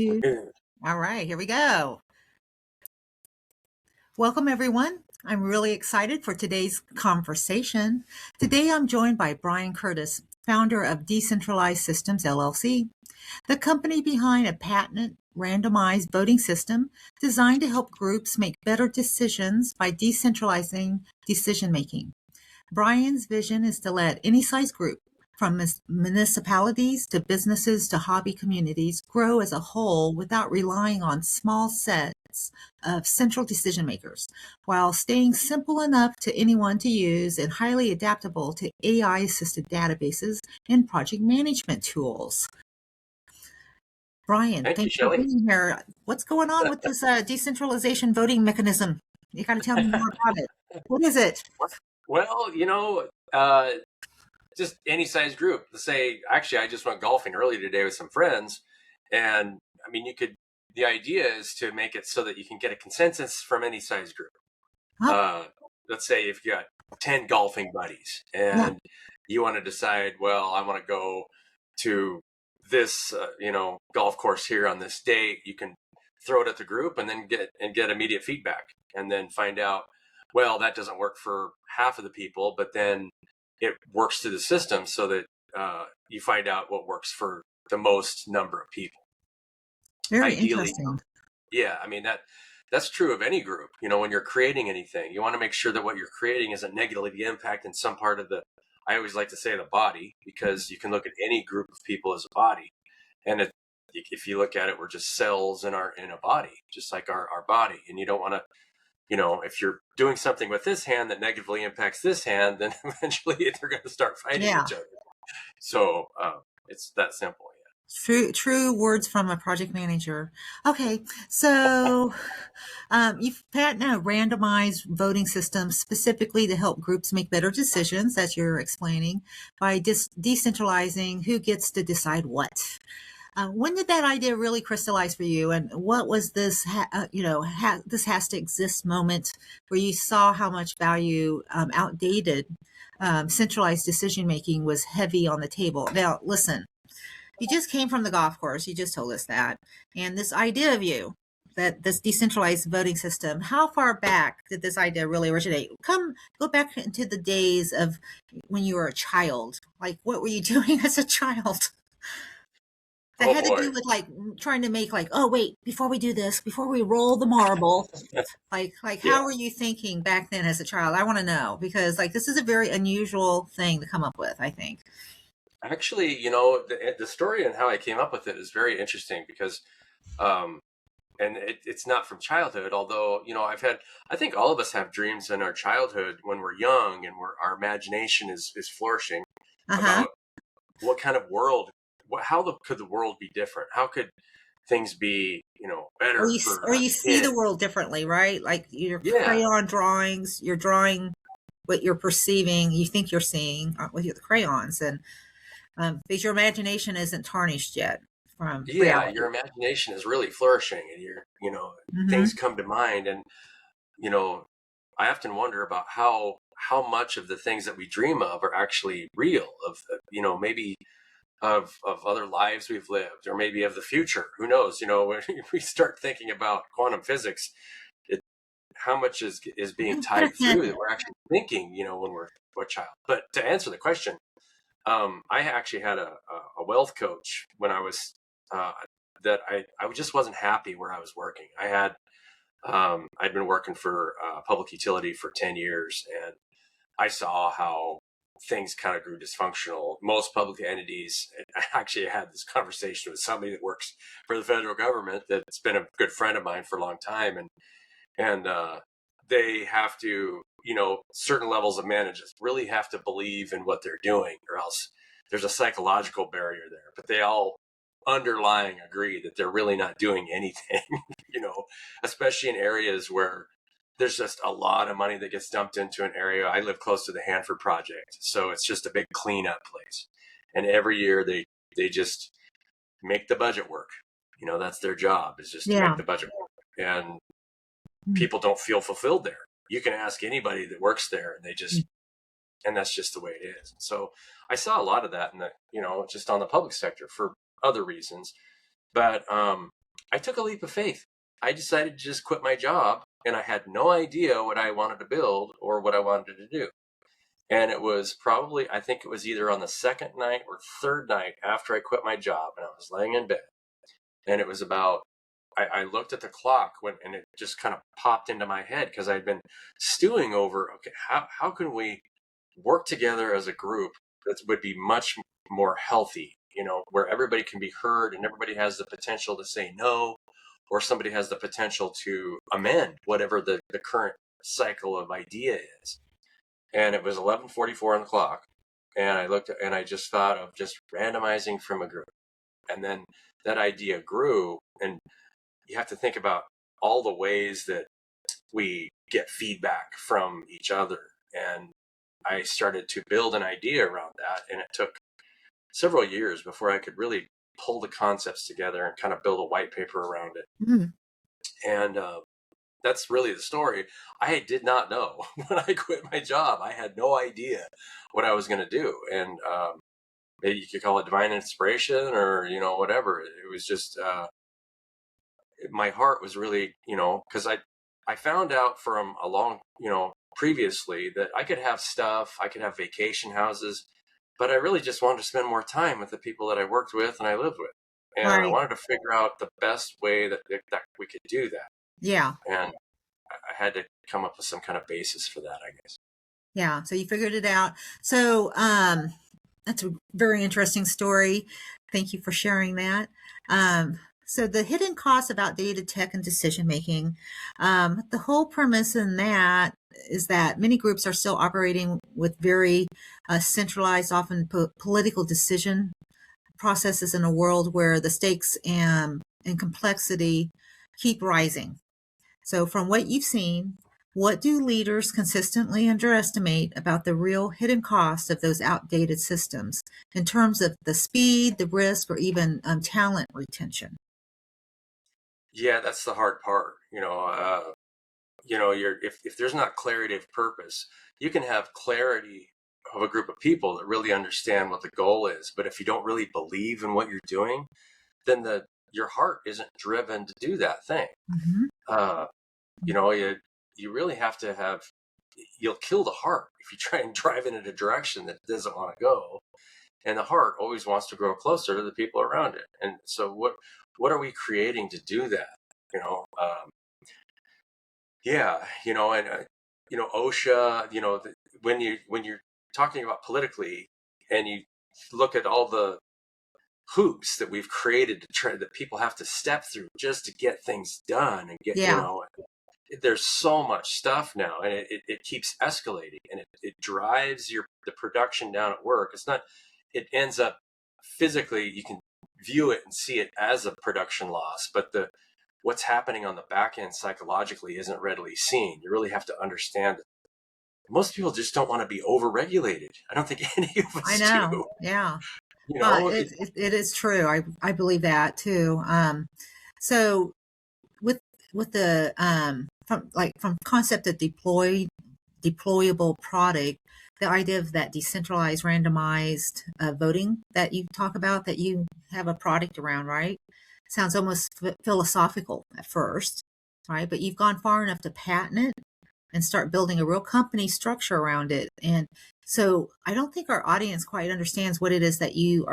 Two. All right, here we go. Welcome, everyone. I'm really excited for today's conversation. Today, I'm joined by Brian Curtis, founder of Decentralized Systems, LLC, the company behind a patented randomized voting system designed to help groups make better decisions by decentralizing decision-making. Brian's vision is to let any size group, from municipalities to businesses to hobby communities, grow as a whole without relying on small sets of central decision makers, while staying simple enough to anyone to use and highly adaptable to AI-assisted databases and project management tools. Brian, Thank you, thanks for Shelley. being here. What's going on with this decentralization voting mechanism? You got to tell me more about it. What is it? Well, just any size group. Let's say, actually, I just went golfing earlier today with some friends, and I mean, the idea is to make it so that you can get a consensus from any size group. Huh? Let's say if you got 10 golfing buddies and you want to decide, well, I want to go to this, golf course here on this date, you can throw it at the group and then get immediate feedback and then find out, well, that doesn't work for half of the people, but then it works through the system so that you find out what works for the most number of people. Very Ideally, interesting. yeah, I mean that's true of any group. When you're creating anything, you want to make sure that what you're creating isn't negatively impacting some part of the, I always like to say, the body, because you can look at any group of people as a body. And if you look at it, we're just cells in a body, just like our body. And you don't want to, if you're doing something with this hand that negatively impacts this hand, then eventually they're going to start fighting each other. So it's that simple. True words from a project manager. Okay, so you've patented a randomized voting system specifically to help groups make better decisions, as you're explaining, by decentralizing who gets to decide what. When did that idea really crystallize for you, and what was this? This has to exist moment where you saw how much value outdated centralized decision making was heavy on the table. Now, listen. You just came from the golf course. You just told us that. And this idea of you, that this decentralized voting system, how far back did this idea really originate? Go back into the days of when you were a child. Like, what were you doing as a child? That had to do with like trying to make oh, wait, before we do this, before we roll the marble, how were you thinking back then as a child? I want to know, because this is a very unusual thing to come up with, I think. Actually, the story and how I came up with it is very interesting because, and it's not from childhood, although, I think all of us have dreams in our childhood when we're young and our imagination is flourishing about what kind of world, could the world be different? How could things be, better or you see the world differently, right? Like your crayon drawings, you're drawing what you're perceiving, you think you're seeing with the crayons, and because your imagination isn't tarnished yet from reality. Your imagination is really flourishing, and things come to mind, and I often wonder about how much of the things that we dream of are actually real, of maybe of other lives we've lived, or maybe of the future. Who knows? When we start thinking about quantum physics, how much is being tied through that we're actually thinking, when we're a child. But to answer the question, I actually had a wealth coach when I was that I just wasn't happy where I was working. I'd been working for public utility for 10 years, and I saw how things kind of grew dysfunctional. Most public entities, I actually had this conversation with somebody that works for the federal government that's been a good friend of mine for a long time, and they have to, certain levels of managers really have to believe in what they're doing, or else there's a psychological barrier there. But they all underlying agree that they're really not doing anything, especially in areas where there's just a lot of money that gets dumped into an area. I live close to the Hanford project, so it's just a big cleanup place. And every year they just make the budget work. That's their job, is just to make the budget work. And people don't feel fulfilled there. You can ask anybody that works there, and and that's just the way it is. So I saw a lot of that in the, just on the public sector for other reasons. But I took a leap of faith. I decided to just quit my job, and I had no idea what I wanted to build or what I wanted to do. And it was probably, I think it was either on the second night or third night after I quit my job, and I was laying in bed. And it was about, I looked at the clock and it just kind of popped into my head because I'd been stewing over, okay, how can we work together as a group that would be much more healthy, where everybody can be heard and everybody has the potential to say no, or somebody has the potential to amend whatever the current cycle of idea is. And it was 11:44 on the clock. And I looked and I just thought of just randomizing from a group. And then that idea grew. And you have to think about all the ways that we get feedback from each other. And I started to build an idea around that. And it took several years before I could really pull the concepts together and kind of build a white paper around it. Mm. And that's really the story. I did not know when I quit my job. I had no idea what I was going to do. And maybe you could call it divine inspiration or, whatever. It was just, my heart was really, because I found out from a long, previously that I could have stuff, I could have vacation houses, but I really just wanted to spend more time with the people that I worked with and I lived with. And I Right. wanted to figure out the best way that we could do that. Yeah. And I had to come up with some kind of basis for that, I guess. Yeah. So you figured it out. So that's a very interesting story. Thank you for sharing that. So the hidden costs of outdated tech and decision making. The whole premise in that is that many groups are still operating with very centralized, often political decision processes in a world where the stakes and complexity keep rising. So from what you've seen, what do leaders consistently underestimate about the real hidden cost of those outdated systems in terms of the speed, the risk, or even talent retention? Yeah, that's the hard part. If there's not clarity of purpose, you can have clarity of a group of people that really understand what the goal is. But if you don't really believe in what you're doing, then your heart isn't driven to do that thing. Mm-hmm. Uh, you really have to have, you'll kill the heart if you try and drive it in a direction that it doesn't want to go. And the heart always wants to grow closer to the people around it. And so what are we creating to do that? Yeah, OSHA, when you're talking about politically and you look at all the hoops that we've created to try that people have to step through just to get things done and get, Yeah. there's so much stuff now and it keeps escalating and it drives the production down at work. It ends up physically, you can view it and see it as a production loss, but what's happening on the back end psychologically isn't readily seen. You really have to understand that most people just don't want to be overregulated. I don't think any of I us know. do. Yeah. You know, It is true. I believe that too. So with the from concept of deployable product, the idea of that decentralized randomized voting that you talk about, that you have a product around, right? Sounds almost philosophical at first, right? But you've gone far enough to patent it and start building a real company structure around it. And so I don't think our audience quite understands what it is that you've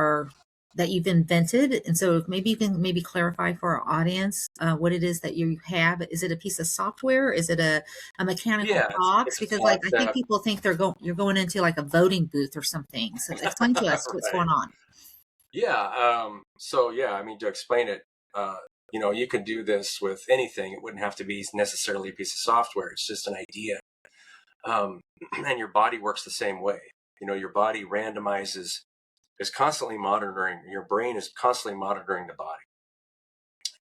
invented. And so maybe you can clarify for our audience what it is that you have. Is it a piece of software? Is it a mechanical yeah, box? it's a Because like I think concept. people think you're going into like a voting booth or something. So explain to us what's Right. going on. Yeah. So yeah, I mean, to explain it, you can do this with anything. It wouldn't have to be necessarily a piece of software. It's just an idea. And your body works the same way. Your body is constantly monitoring, your brain is constantly monitoring the body.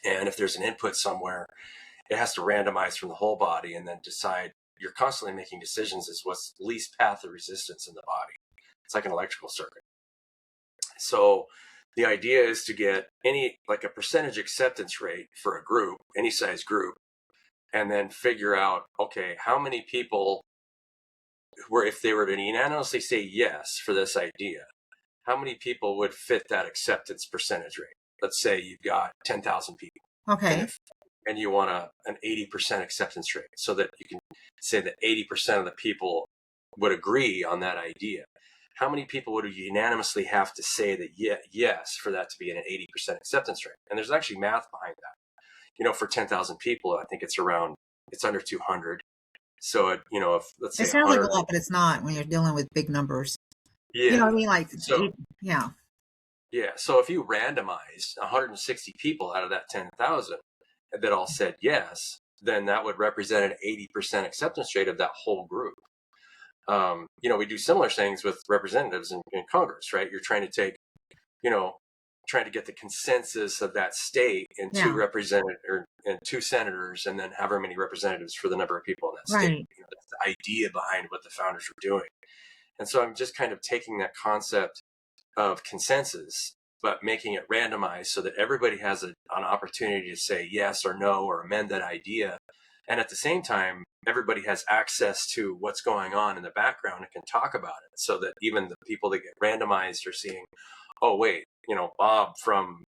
And if there's an input somewhere, it has to randomize from the whole body and then decide. You're constantly making decisions as what's the least path of resistance in the body. It's like an electrical circuit. So the idea is to get like a percentage acceptance rate for a group, any size group, and then figure out, okay, how many people if they were to unanimously say yes for this idea, how many people would fit that acceptance percentage rate? Let's say you've got 10,000 people. Okay. And you want an 80% acceptance rate, so that you can say that 80% of the people would agree on that idea. How many people would unanimously have to say that yes for that to be an 80% acceptance rate? And there's actually math behind that. For 10,000 people, I think it's under 200. So if let's It say sounds like 100, a lot, but it's not when you're dealing with big numbers. You know yeah. what I mean? Like, So yeah. yeah, so if you randomize 160 people out of that 10,000 that all said yes, then that would represent an 80% acceptance rate of that whole group. We do similar things with representatives in Congress, right? You're trying to get the consensus of that state in Yeah. and two senators, and then however many representatives for the number of people in that state. Right. That's the idea behind what the founders were doing. And so I'm just kind of taking that concept of consensus, but making it randomized so that everybody has an opportunity to say yes or no or amend that idea. And at the same time, everybody has access to what's going on in the background and can talk about it, so that even the people that get randomized are seeing, oh, wait, Bob from,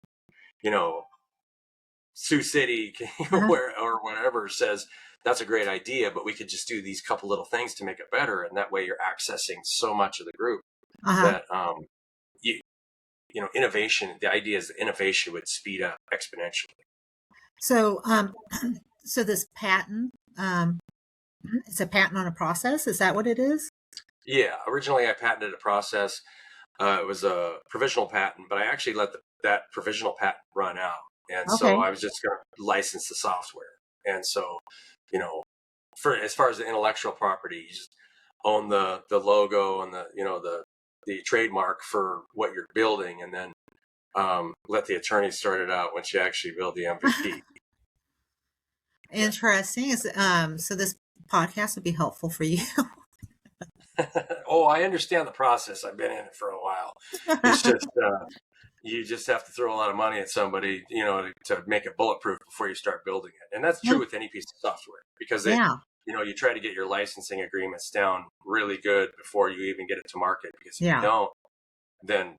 Sioux City Uh-huh. or whatever says that's a great idea, but we could just do these couple little things to make it better. And that way you're accessing so much of the group Uh-huh. that, innovation, the idea is that innovation would speed up exponentially. So, so this patent, it's a patent on a process. Is that what it is? Yeah. Originally I patented a process. It was a provisional patent, but I actually let that provisional patent run out. And so Okay. I was just going to license the software. And so, for as far as the intellectual property, you just own the logo and the trademark for what you're building, and then let the attorney sort it out once you actually build the MVP. Yeah. Interesting. So this podcast would be helpful for you. Oh, I understand the process. I've been in it for a while. It's just you just have to throw a lot of money at somebody, to make it bulletproof before you start building it. And that's true with any piece of software, because Yeah. you try to get your licensing agreements down really good before you even get it to market, because if you Yeah. don't, then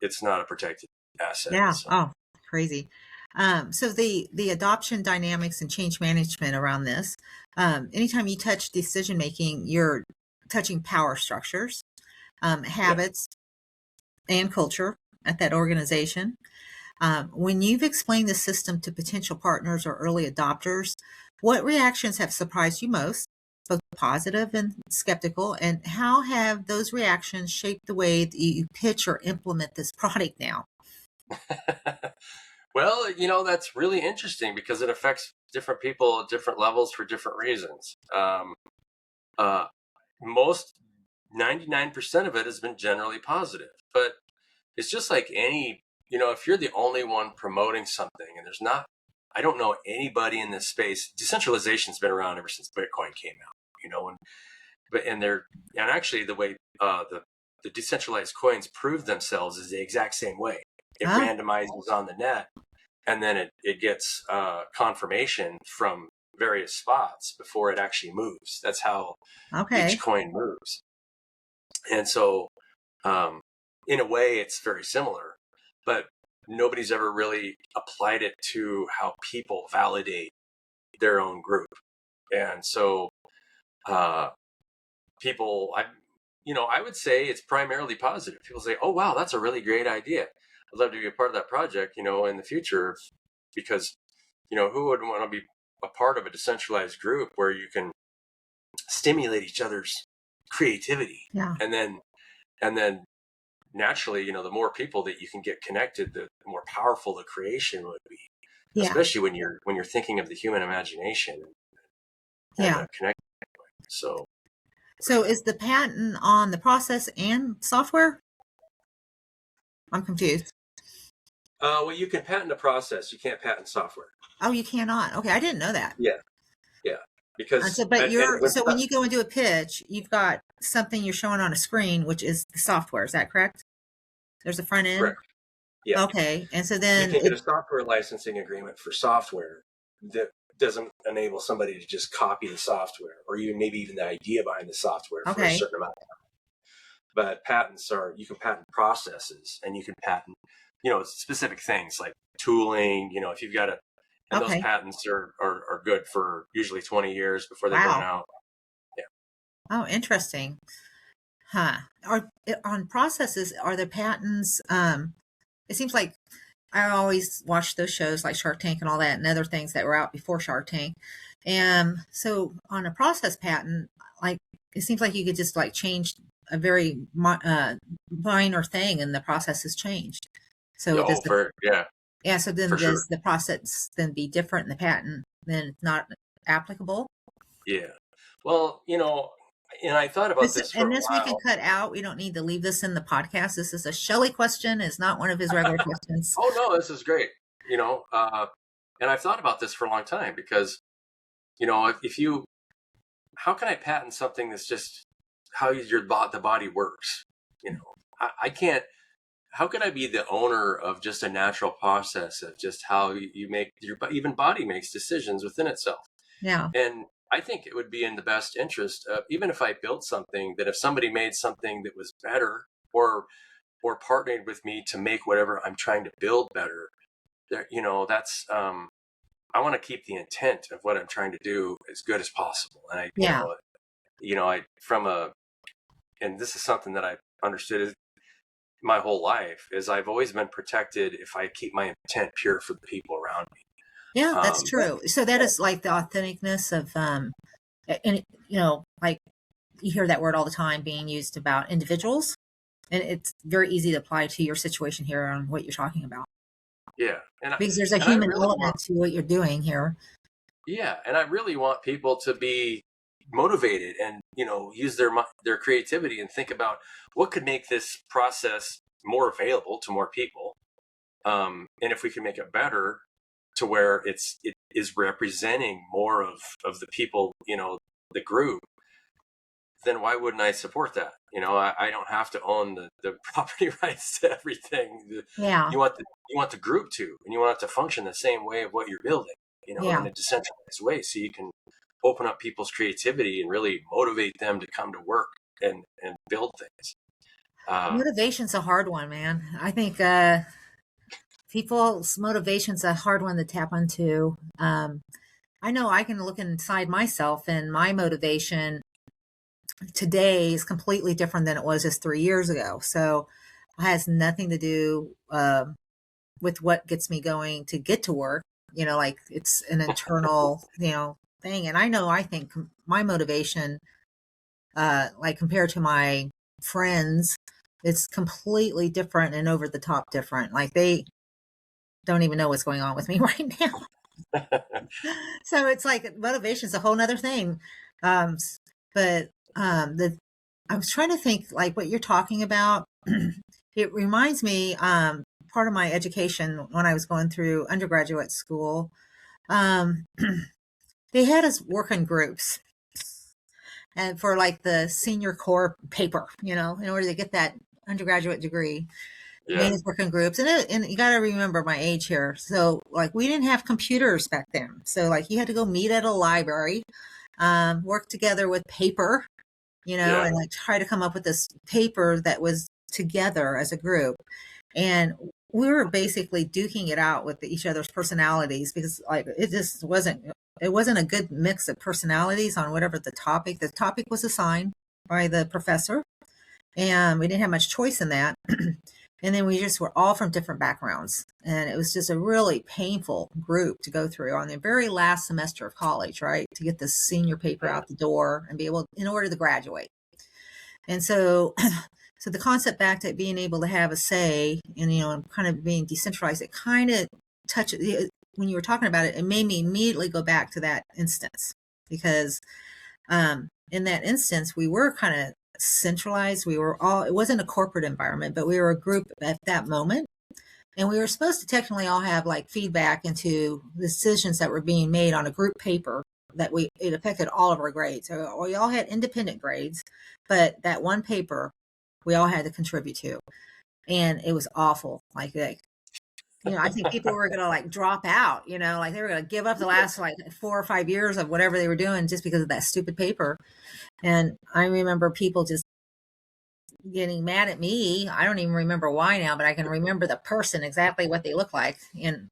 it's not a protected asset. Yeah. So Oh, crazy. So the adoption dynamics and change management around this, anytime you touch decision making, you're touching power structures, yeah. habits, and culture at that organization. When you've explained the system to potential partners or early adopters, what reactions have surprised you most, both positive and skeptical, and how have those reactions shaped the way that you pitch or implement this product now? Well, that's really interesting, because it affects different people at different levels for different reasons. Uh, most 99% of it has been generally positive, but it's just like if you're the only one promoting something, and I don't know anybody in this space. Decentralization's been around ever since Bitcoin came out, and actually the way the decentralized coins prove themselves is the exact same way. It Oh, randomizes on the net, and then it gets confirmation from various spots before it actually moves. That's how each okay. coin moves. And so, in a way, it's very similar, but nobody's ever really applied it to how people validate their own group. And so, uh, I would say it's primarily positive. People say, "Oh, wow, that's a really great idea. I'd love to be a part of that project, in the future," because, who wouldn't want to be a part of a decentralized group where you can stimulate each other's creativity, Yeah. and then naturally, the more people that you can get connected, the more powerful the creation would be, Yeah. especially when you're thinking of the human imagination and Yeah. connect. So for So sure. is the patent on the process and software? I'm confused. Well, you can patent a process. You can't patent software. Oh, you cannot. Okay, I didn't know that. Yeah, yeah. Because So, but and with so when you go and do a pitch, you've got something you're showing on a screen, which is the software. Is that correct? There's a front end. correct. Yeah, Okay, and so you then can get a software licensing agreement for software that doesn't enable somebody to just copy the software, or maybe even the idea behind the software for a okay, certain amount of time. But patents you can patent processes, and you can patent, specific things like tooling. If you've got And those Okay. patents are good for usually 20 years before they run Wow. out. Yeah. Oh, interesting. Huh. On processes, are the patents, it seems like I always watch those shows like Shark Tank and all that and other things that were out before Shark Tank. And so on a process patent, like it seems like you could just like change a very minor thing and the process has changed. So Oh, so then for sure. does the process then be different in the patent? Then it's not applicable? Yeah. Well, and I thought about this for a This we can while. cut out. We don't need to leave this in the podcast. This is a Shelley question. It's not one of his regular questions. Oh no, this is great. And I've thought about this for a long time because, if you, how can I patent something that's just how the body works? I can't. How can I be the owner of just a natural process of just how you make even body makes decisions within itself? Yeah. And I think it would be in the best interest of, even if I built something, that if somebody made something that was better, or partnered with me to make whatever I'm trying to build better, that's I want to keep the intent of what I'm trying to do as good as possible. And Yeah. I from a and this is something that I've understood is my whole life, is I've always been protected if I keep my intent pure for the people around me. Yeah, that's Um, true. So that is like the authenticness of, and like you hear that word all the time being used about individuals, and it's very easy to apply to your situation here on what you're talking about yeah, and because there's a I human really want, element to what you're doing here. yeah, and I really want people to be motivated and use their creativity and think about what could make this process more available to more people, and if we can make it better to where it is representing more of the people, the group, then why wouldn't I support that? I don't have to own the property rights to everything. Yeah. You want the group to, and you want it to function the same way of what you're building, Yeah. in a decentralized way, so you can open up people's creativity and really motivate them to come to work and build things. Motivation's a hard one, man. I think people's motivation's a hard one to tap into. I know I can look inside myself, and my motivation today is completely different than it was just 3 years ago. So it has nothing to do with what gets me going to get to work. Like it's an internal, thing. And I think my motivation, like compared to my friends, it's completely different and over the top different. Like they don't even know what's going on with me right now. So it's like motivation is a whole nother thing. But I was trying to think like what you're talking about. It reminds me, part of my education when I was going through undergraduate school, um, they had us work in groups and for like the senior core paper, in order to get that undergraduate degree. Yeah, Made us work in groups, and you got to remember my age here. So like we didn't have computers back then, so like you had to go meet at a library, work together with paper, yeah, and like try to come up with this paper that was together as a group. And we were basically duking it out with each other's personalities because like it wasn't a good mix of personalities on whatever the topic was assigned by the professor, and we didn't have much choice in that. And then we just were all from different backgrounds, and it was just a really painful group to go through on the very last semester of college, right, to get this senior paper yeah, out the door and be able in order to graduate. And so so the concept back to being able to have a say and and kind of being decentralized, it kind of touches when you were talking about it, it made me immediately go back to that instance because in that instance we were kind of centralized. We were all, it wasn't a corporate environment, but we were a group at that moment, and we were supposed to technically all have like feedback into the decisions that were being made on a group paper that it affected all of our grades. So we all had independent grades, but that one paper we all had to contribute to, and it was awful. I think people were going to like drop out, like they were going to give up the last like 4 or 5 years of whatever they were doing just because of that stupid paper. And I remember people just getting mad at me. I don't even remember why now, but I can remember the person, exactly what they look like, and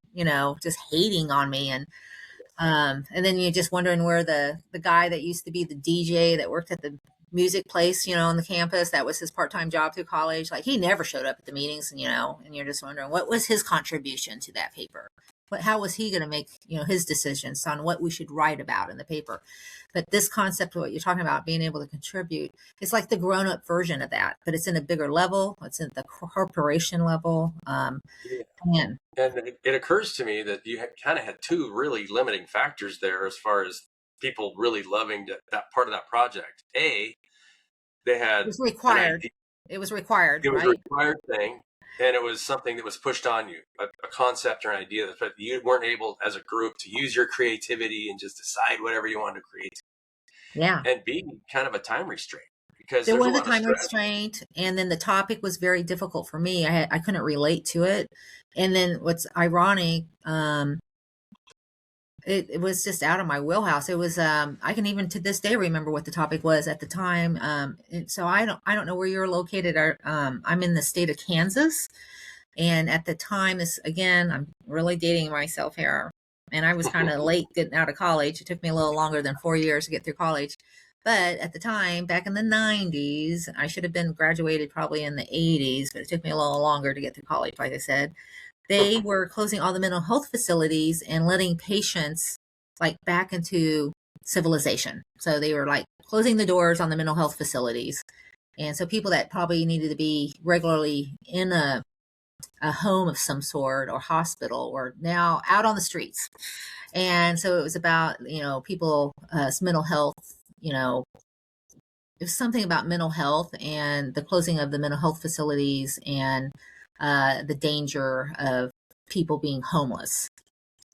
just hating on me. And then you're just wondering where the guy that used to be the DJ that worked at the music place, on the campus, that was his part-time job through college. Like, he never showed up at the meetings, and you're just wondering what was his contribution to that paper. How was he going to make, his decisions on what we should write about in the paper? But this concept of what you're talking about, being able to contribute, it's like the grown-up version of that, but it's in a bigger level. It's in the corporation level. Yeah. And it occurs to me that you kind of had two really limiting factors there as far as people really loving that part of that project. They had it was an required. idea. It was required, It was a right? required thing, and it was something that was pushed on you, a concept or an idea that you weren't able as a group to use your creativity and just decide whatever you wanted to create. Yeah. And B, kind of a time restraint, because There there's a was a lot of time stress. restraint, and then the topic was very difficult for me. I couldn't relate to it. And then what's ironic, it was just out of my wheelhouse. It was I can even to this day remember what the topic was at the time. So I don't know where you're located. I'm in the state of Kansas, and at the time, this again, I'm really dating myself here, and I was kind of late getting out of college. It took me a little longer than 4 years to get through college. But at the time, back in the 90s, I should have been graduated probably in the 80s, but it took me a little longer to get through college, like I said. They were closing all the mental health facilities and letting patients like back into civilization. So they were like closing the doors on the mental health facilities. And so people that probably needed to be regularly in a home of some sort or hospital were now out on the streets. And so it was about, people, mental health, it was something about mental health and the closing of the mental health facilities and the danger of people being homeless,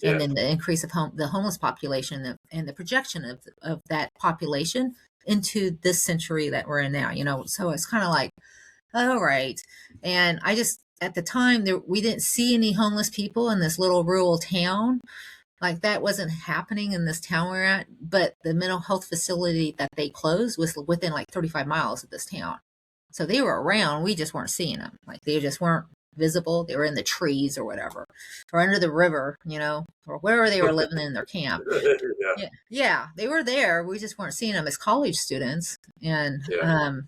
and Yeah. then the increase of the homeless population and the projection of that population into this century that we're in now. So it's kind of like, all right. And I just, at the time, we didn't see any homeless people in this little rural town. Like, that wasn't happening in this town we're at, but the mental health facility that they closed was within like 35 miles of this town. So they were around, we just weren't seeing them. Like, they just weren't visible. They were in the trees or whatever, or under the river, or wherever they were living in their camp. Yeah. Yeah, they were there. We just weren't seeing them as college students. And, Yeah.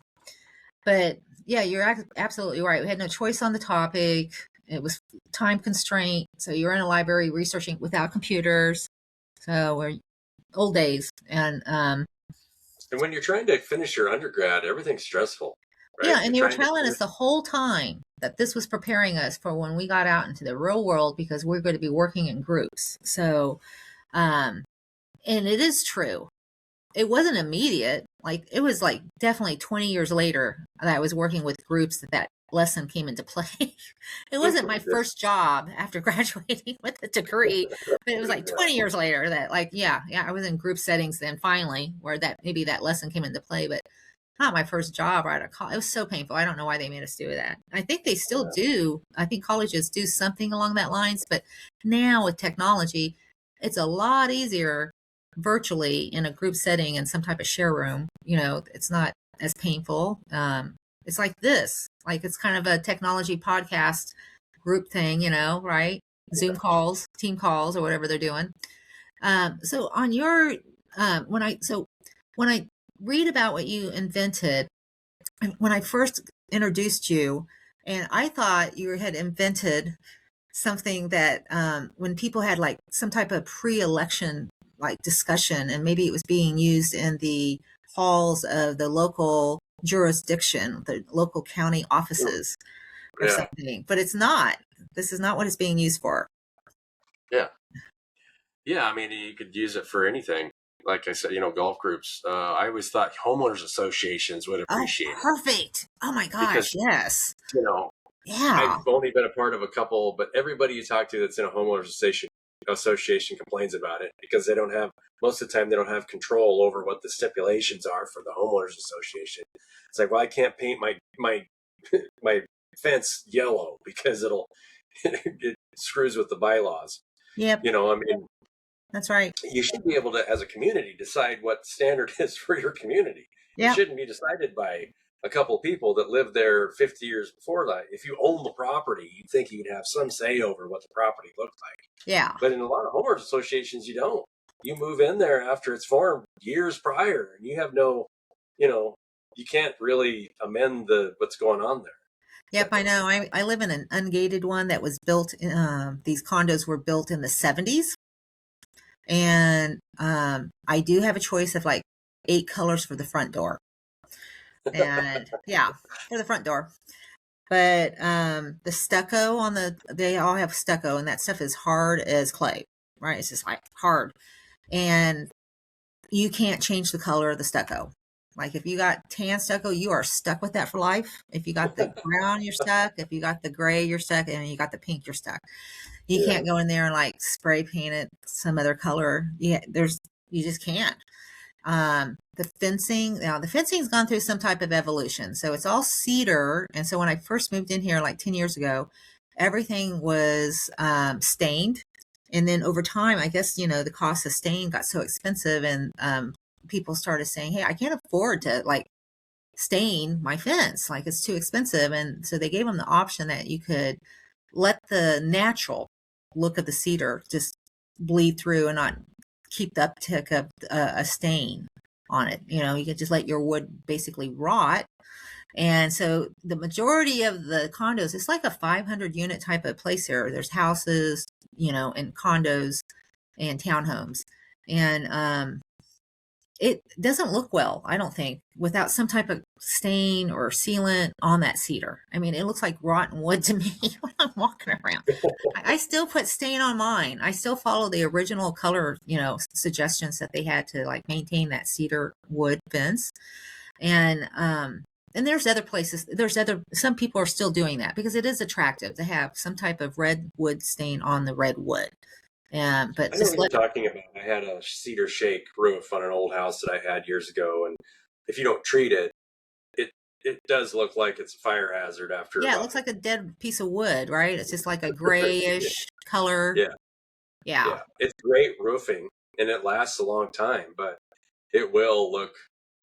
but yeah, you're absolutely right. We had no choice on the topic. It was time constraint. So you're in a library researching without computers. So we're old days. And when you're trying to finish your undergrad, everything's stressful, right? yeah, and You're they were trying to telling us finish. the whole time that this was preparing us for when we got out into the real world, because we're going to be working in groups. So, and it is true. It wasn't immediate. Like, it was like definitely 20 years later that I was working with groups that lesson came into play. It wasn't my first job after graduating with a degree, but it was like 20 years later that, like, yeah, I was in group settings then finally where that maybe that lesson came into play, but not my first job right out of college. It was so painful. I don't know why they made us do that. I think they still do. I think colleges do something along that lines, but now with technology, it's a lot easier virtually in a group setting in some type of share room. It's not as painful. It's like this, like it's kind of a technology podcast group thing, right? Zoom calls, team calls, or whatever they're doing. So on your, when I read about what you invented, when I first introduced you, and I thought you had invented something that when people had like some type of pre-election like discussion, and maybe it was being used in the halls of the local jurisdiction, the local county offices or Yeah. something, but it's not. This is not what it's being used for. Yeah. Yeah. I mean, you could use it for anything. Like I said, golf groups. I always thought homeowners associations would Oh, appreciate it perfect. Oh my gosh, because, yes. you know, Yeah. I've only been a part of a couple, but everybody you talk to that's in a homeowners association complains about it because they don't have, most of the time, they don't have control over what the stipulations are for the homeowners association. It's like, well, I can't paint my my fence yellow because it screws with the bylaws. Yep, I mean, that's right. you should be able to, as a community, decide what the standard is for your community. It Yep. shouldn't be decided by a couple of people that lived there 50 years before that. If you own the property, you'd think you'd have some say over what the property looked like. Yeah. But in a lot of homeowners associations, you don't. You move in there after it's formed years prior, and you have no, you can't really amend what's going on there. Yep, I know. I live in an ungated one that was built, these condos were built in the 70s. And I do have a choice of like 8 colors for the front door. And yeah, for the front door. But the stucco they all have stucco, and that stuff is hard as clay, right? It's just like hard. And you can't change the color of the stucco. Like if you got tan stucco, you are stuck with that for life. If you got the brown, you're stuck. If you got the gray, you're stuck. And you got the pink, you're stuck. You can't go in there and like spray paint it some other color. You just can't. The fencing's gone through some type of evolution. So it's all cedar. And so when I first moved in here like 10 years ago, everything was stained. And then over time, I guess, the cost of stain got so expensive, and people started saying, hey, I can't afford to like stain my fence. Like it's too expensive. And so they gave them the option that you could let the natural look of the cedar just bleed through and not keep the uptick of a stain on it. You could just let your wood basically rot. And so the majority of the condos, it's like a 500 unit type of place here. There's houses, and condos and townhomes. And it doesn't look well, I don't think, without some type of stain or sealant on that cedar. I mean, it looks like rotten wood to me when I'm walking around. I still put stain on mine. I still follow the original color, suggestions that they had to like maintain that cedar wood fence. And there's other places, some people are still doing that because it is attractive to have some type of red wood stain on the red wood. But I know what you're talking about. I had a cedar shake roof on an old house that I had years ago, and if you don't treat it, it does look like it's a fire hazard after. Yeah, it looks like a dead piece of wood, right? It's just like a grayish color. Yeah. It's great roofing, and it lasts a long time, but it will look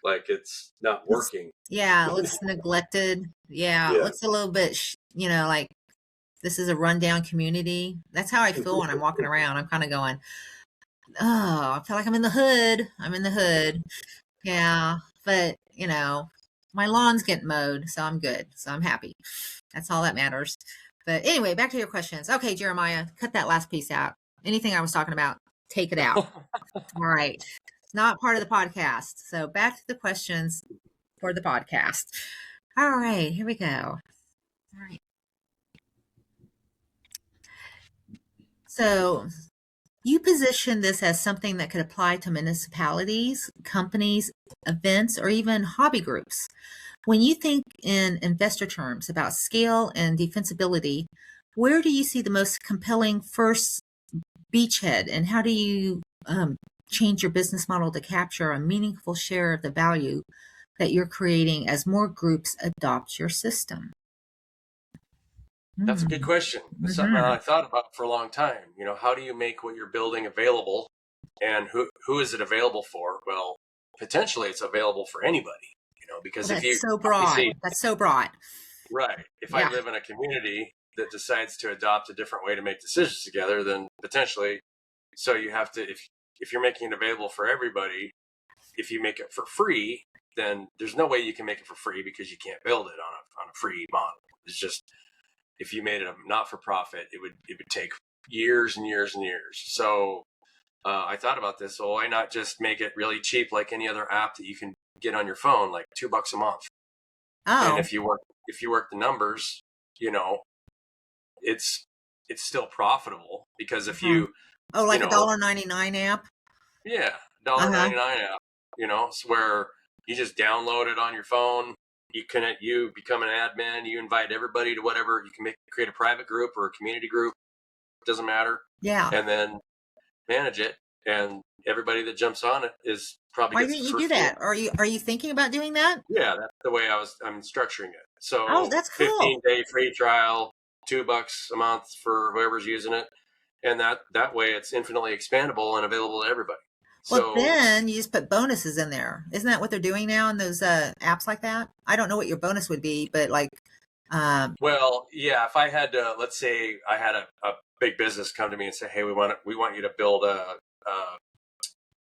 like it's not working. It looks neglected. It looks a little bit, like this is a rundown community. That's how I feel when I'm walking around. I'm kind of going, oh, I feel like I'm in the hood. Yeah. But, my lawn's getting mowed, so I'm good. So I'm happy. That's all that matters. But anyway, back to your questions. Okay, Jeremiah, cut that last piece out. Anything I was talking about, take it out. All right. It's not part of the podcast. So back to the questions for the podcast. All right, here we go. All right. So you position this as something that could apply to municipalities, companies, events, or even hobby groups. When you think in investor terms about scale and defensibility, where do you see the most compelling first beachhead, and how do you change your business model to capture a meaningful share of the value that you're creating as more groups adopt your system? That's a good question. It's something I thought about for a long time. How do you make what you're building available, and who is it available for? Well, potentially it's available for anybody, because that's so broad. That's so broad. Right. If I live in a community that decides to adopt a different way to make decisions together, then potentially, so you have to, if you're making it available for everybody, if you make it for free, then there's no way you can make it for free because you can't build it on a free model. It's just, if you made it a not-for-profit, it would take years and years and years. So I thought about this. So why not just make it really cheap, like any other app that you can get on your phone, like $2 a month? Oh. And if you work the numbers, it's still profitable, because if you like a $1.99 app. Yeah, $1.99 app. It's where you just download it on your phone. You become an admin. You invite everybody to whatever. You can create a private group or a community group. It doesn't matter. Yeah. And then manage it, and everybody that jumps on it is probably. Why didn't you do that? Are you thinking about doing that? Yeah, that's the way I'm structuring it. So that's cool. 15-day free trial, $2 a month for whoever's using it, and that way it's infinitely expandable and available to everybody. Well, So, then you just put bonuses in there. Isn't that what they're doing now in those apps like that? I don't know what your bonus would be, but like, um, well, yeah, if I had to, let's say I had a big business come to me and say, hey, we want you to build a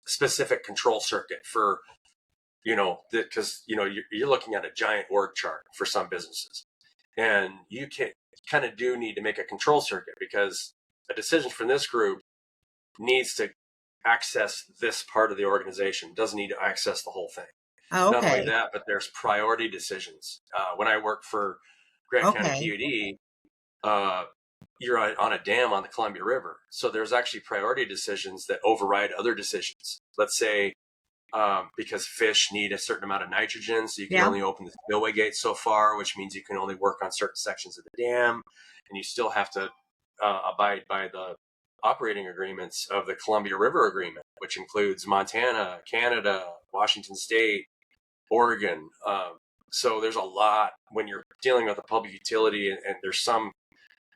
specific control circuit for, because, you're looking at a giant org chart for some businesses, and you kind of do need to make a control circuit because a decision from this group needs to access this part of the organization, doesn't need to access the whole thing. oh, Not only okay, that, but there's priority decisions. When I worked for Grant County okay, PUD, you're on a dam on the Columbia River. So there's actually priority decisions that override other decisions. Let's say because fish need a certain amount of nitrogen, so you can yeah, only open the spillway gate so far, which means you can only work on certain sections of the dam, and you still have to abide by the operating agreements of the Columbia River Agreement, which includes Montana, Canada, Washington State, Oregon. So there's a lot when you're dealing with a public utility, and there's some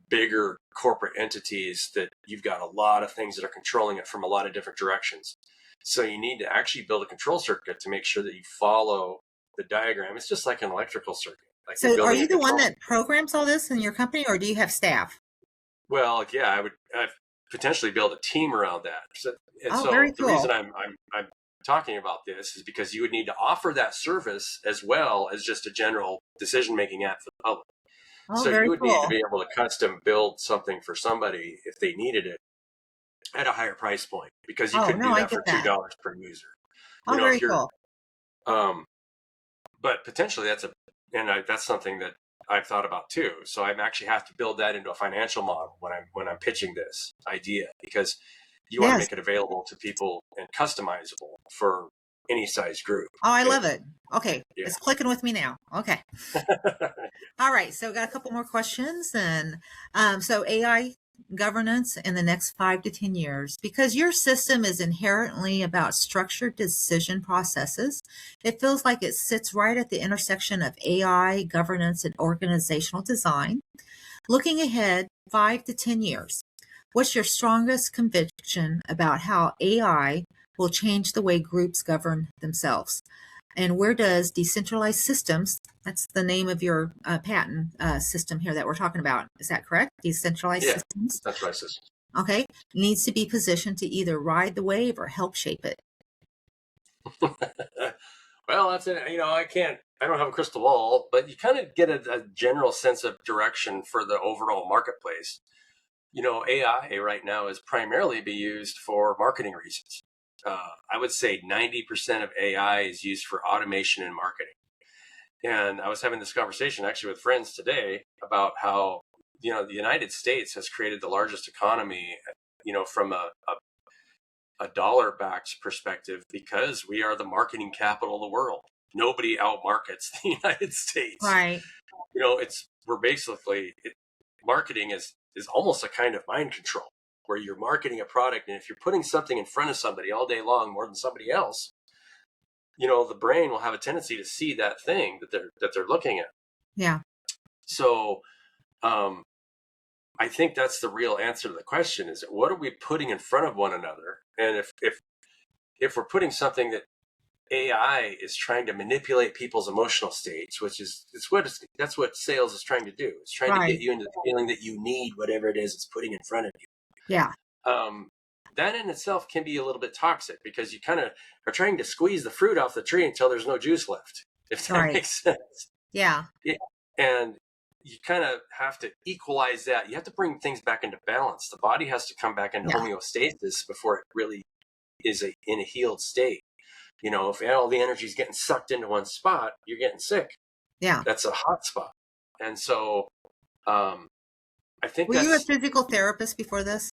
bigger corporate entities that you've got a lot of things that are controlling it from a lot of different directions. So you need to actually build a control circuit to make sure that you follow the diagram. It's just like an electrical circuit, like you're so are building a you the one control. that programs all this in your company, or do you have staff? Well, yeah, I'd potentially build a team around that. And Oh, very so the reason cool. I'm talking about this is because you would need to offer that service as well as just a general decision making app for the public. Oh, So very you would need to cool. be able to custom build something for somebody if they needed it at a higher price point, because you Oh, couldn't no, do I that get for that. $2 per user. Oh, If very you're, cool. um, but potentially that's something that I've thought about too. So I actually have to build that into a financial model when I'm pitching this idea, because you want to Yes. make it available to people and customizable for any size group. Oh, I And love it. Okay, yeah, it's clicking with me now. Okay. All right, so got a couple more questions. And so AI governance in the next 5 to 10 years, because your system is inherently about structured decision processes, it feels like it sits right at the intersection of AI governance and organizational design. Looking ahead 5 to 10 years, what's your strongest conviction about how AI will change the way groups govern themselves? And where does decentralized systems, that's the name of your patent system here that we're talking about, is that correct? Decentralized yeah, systems, that's my system. okay, needs to be positioned to either ride the wave or help shape it. Well, that's it. I don't have a crystal ball, but you kind of get a general sense of direction for the overall marketplace. AI right now is primarily be used for marketing reasons. I would say 90% of AI is used for automation and marketing. And I was having this conversation actually with friends today about how, the United States has created the largest economy, from a dollar backed perspective, because we are the marketing capital of the world. Nobody outmarkets the United States. Right. We're basically, marketing is almost a kind of mind control, where you're marketing a product, and if you're putting something in front of somebody all day long more than somebody else, the brain will have a tendency to see that thing that they're looking at. Yeah. So um, I think that's the real answer to the question: is what are we putting in front of one another? And if we're putting something that AI is trying to manipulate people's emotional states, which is that's what sales is trying to do. It's trying to get Right. you into the feeling that you need whatever it is it's putting in front of Yeah. you. That in itself can be a little bit toxic, because you kind of are trying to squeeze the fruit off the tree until there's no juice left, if that Right. makes sense. Yeah. Yeah. And you kind of have to equalize that. You have to bring things back into balance. The body has to come back into Yeah. homeostasis before it really is in a healed state. If all the energy is getting sucked into one spot, you're getting sick. Yeah. That's a hot spot. And so I think Were you a that's, physical therapist before this?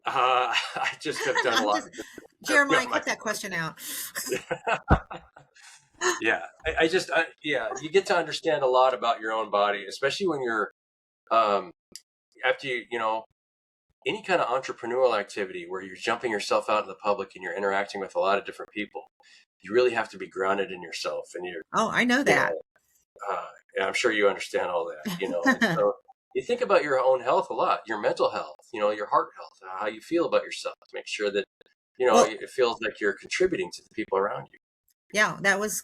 I just have done a I'm lot just, of therapy Jeremiah, on cut that question out. yeah. Yeah, you get to understand a lot about your own body, especially when you're, after any kind of entrepreneurial activity where you're jumping yourself out in the public and you're interacting with a lot of different people. You really have to be grounded in yourself, and Oh, I know you that. know, and I'm sure you understand all that, and so you think about your own health a lot, your mental health, your heart health, how you feel about yourself, to make sure that Well, it feels like you're contributing to the people around you. yeah, that was,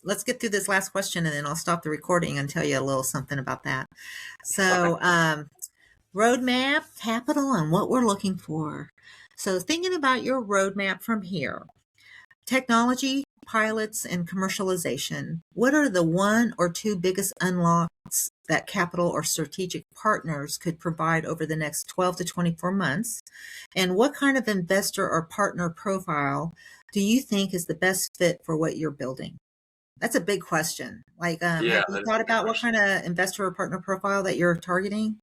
let's get through this last question and then I'll stop the recording and tell you a little something about that. So, roadmap, capital, and what we're looking for. So thinking about your roadmap from here, technology, pilots, and commercialization. What are the one or two biggest unlocks that capital or strategic partners could provide over the next 12 to 24 months? And what kind of investor or partner profile do you think is the best fit for what you're building? That's a big question. Like, Yeah, have you that is a thought big about what question. kind of investor or partner profile that you're targeting?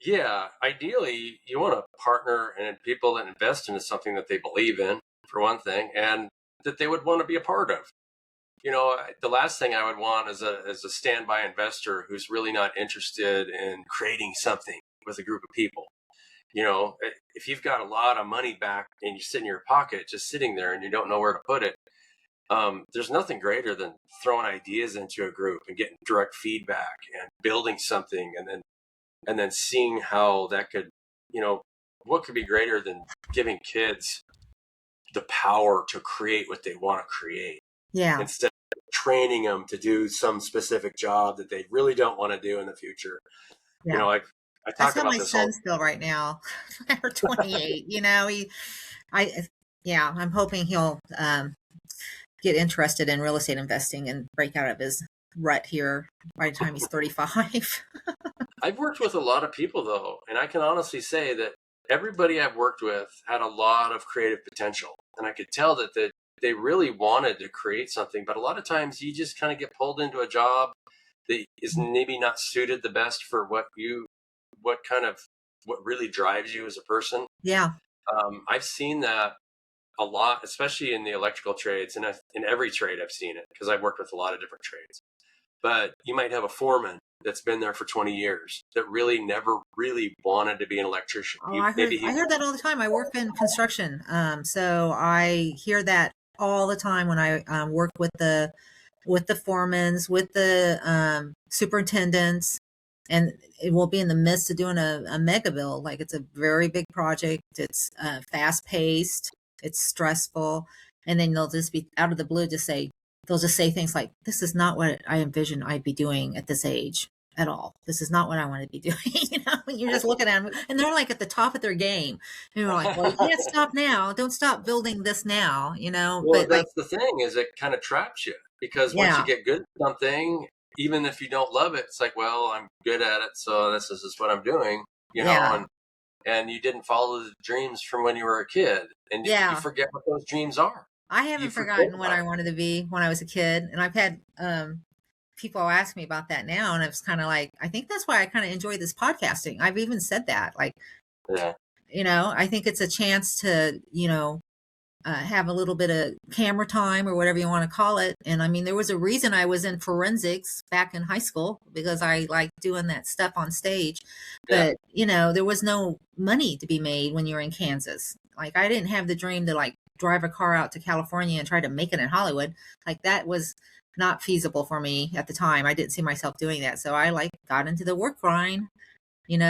Yeah, ideally, you want to partner and people that invest into something that they believe in, for one thing, and that they would want to be a part of. The last thing I would want is a standby investor who's really not interested in creating something with a group of people. If you've got a lot of money back and you sit in your pocket, just sitting there, and you don't know where to put it, there's nothing greater than throwing ideas into a group and getting direct feedback and building something, and then seeing how that could, what could be greater than giving kids the power to create what they want to create Yeah. instead of training them to do some specific job that they really don't want to do in the future. Yeah. I That's talk how about my this all. son's feel right now. Or 28, I, yeah, I'm hoping he'll get interested in real estate investing and break out of his rut here by the time he's 35. I've worked with a lot of people though, and I can honestly say that everybody I've worked with had a lot of creative potential, and I could tell that they really wanted to create something. But a lot of times, you just kind of get pulled into a job that is maybe not suited the best for what really drives you as a person. Yeah. I've seen that a lot, especially in the electrical trades, and in every trade I've seen it because I've worked with a lot of different trades. But you might have a foreman that's been there for 20 years that really never really wanted to be an electrician. Oh, I heard that all the time. I work in construction. So I hear that all the time when I work with the foremans, with the superintendents, and it will be in the midst of doing a mega bill. Like it's a very big project. It's fast paced. It's stressful, and then they'll just be out of the blue. They'll just say things like, "This is not what I envisioned I'd be doing at this age." At all. This is not what I want to be doing. And you're just looking at them and they're like at the top of their game. And you're like, well, you can't stop now. Don't stop building this now, Well, but like, that's the thing, is it kind of traps you, because once you yeah, get good at something, even if you don't love it, it's like, well, I'm good at it, so this is just what I'm doing, yeah, and you didn't follow the dreams from when you were a kid, and you yeah. forget what those dreams are. I You haven't forget forgotten what about I wanted to be when I was a kid. And I've had, people ask me about that now. And I was kind of like, I think that's why I kind of enjoy this podcasting. I've even said that, like, it. Yeah. I think it's a chance to, have a little bit of camera time or whatever you want to call it. And I mean, there was a reason I was in forensics back in high school because I liked doing that stuff on stage. Yeah. But, there was no money to be made when you're in Kansas. Like, I didn't have the dream to like drive a car out to California and try to make it in Hollywood. Like, that was not feasible for me at the time. I didn't see myself doing that. So I like got into the work grind, and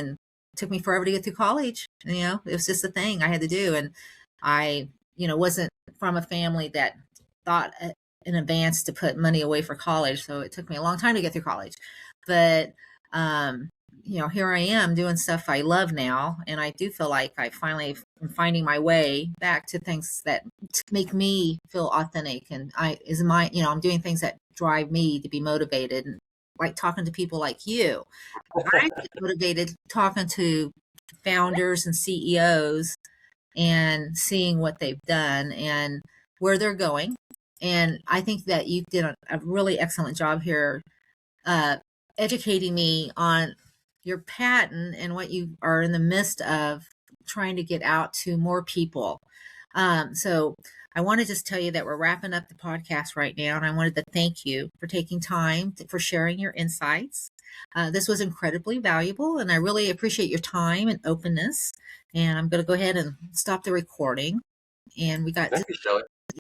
it took me forever to get through college. It was just a thing I had to do. And I, wasn't from a family that thought in advance to put money away for college. So it took me a long time to get through college. But, here I am doing stuff I love now. And I do feel like I finally am finding my way back to things that make me feel authentic. And I'm doing things that drive me to be motivated, and like talking to people like you. I get motivated talking to founders and CEOs and seeing what they've done and where they're going. And I think that you did a really excellent job here, uh, educating me on your patent and what you are in the midst of trying to get out to more people. So I want to just tell you that we're wrapping up the podcast right now, and I wanted to thank you for taking time for sharing your insights. This was incredibly valuable, and I really appreciate your time and openness. And I'm going to go ahead and stop the recording. And we got Thank you, Shelley.